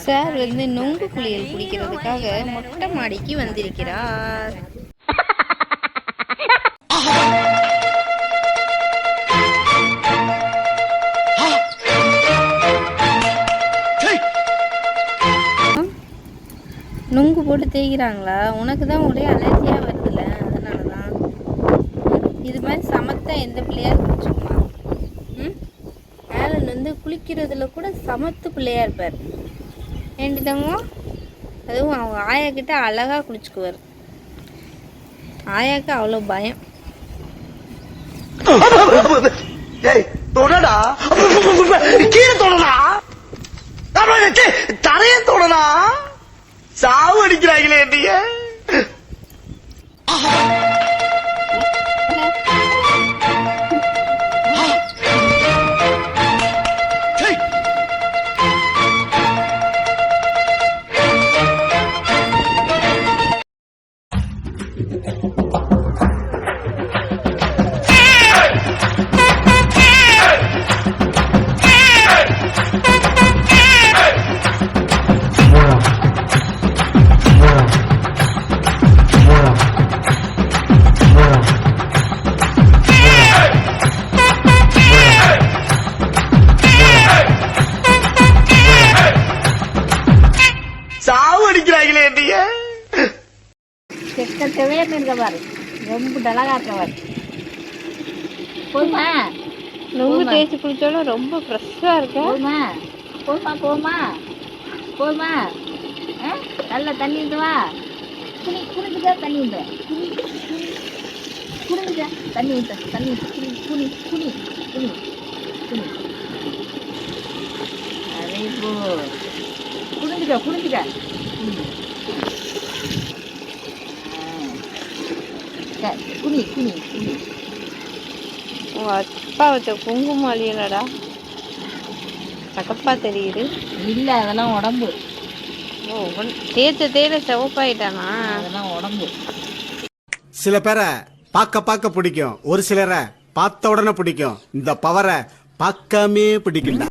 Sir வந்து நொங்கு குளியல் குடிக்கிறதுக்காக மொட்டை மாடிக்கு வந்திருக்கிறார். நுங்கு போட்டு தேய்க்கிறாங்களா? உனக்கு தான் ஒரே அலர்ஜியாக வருதுல்ல, அதனால தான். இது மாதிரி சமத்தா எந்த பிள்ளையார் குளிச்சுக்குமா? ஆலன் வந்து குளிக்கிறதுல கூட சமத்து பிள்ளையா இருப்பார். வேண்டிதாங்க. அதுவும் அவங்க ஆயா கிட்ட அழகா குளிச்சுக்குவார். ஆயாக்கு அவ்வளோ பயம். சாவு அடிக்கிறாங்களே நீங்க. சாவு அடிக்கிறாங்களே நீங்க. செக்கத்தவே இருக்க பாரு, ரொம்ப டலகாட்டவர். போமா நொங்கு தேய்ச்சி குளிச்சாலும் ரொம்ப ஃப்ரெஷ்ஷாக இருக்கு. போமா போமா போமா போமா நல்ல தண்ணி இருந்து வா. குனிஞ்சுக்கா தண்ணி உண்டு. குனிஞ்சா தண்ணி ஊற்ற தண்ணி ஊற்று. குனி குனி குனி குனி. அரே போ குனிஞ்சுக்கா குனிஞ்சுக்கா. குனி குனி குனி. உங்கள் அப்பா வச்ச குங்குமம் அழியலடா, தகப்பா தெரியுது. இல்லை, அதெல்லாம் உடம்பு. ஓ, தேய்ச்ச தேட சிவப்பாயிட்டானா? அதெல்லாம் உடம்பு. சில பேரை பார்க்க பிடிக்கும், ஒரு சிலரை பார்த்த உடனே பிடிக்கும். இந்த பவரை பார்க்காமே பிடிக்கும்.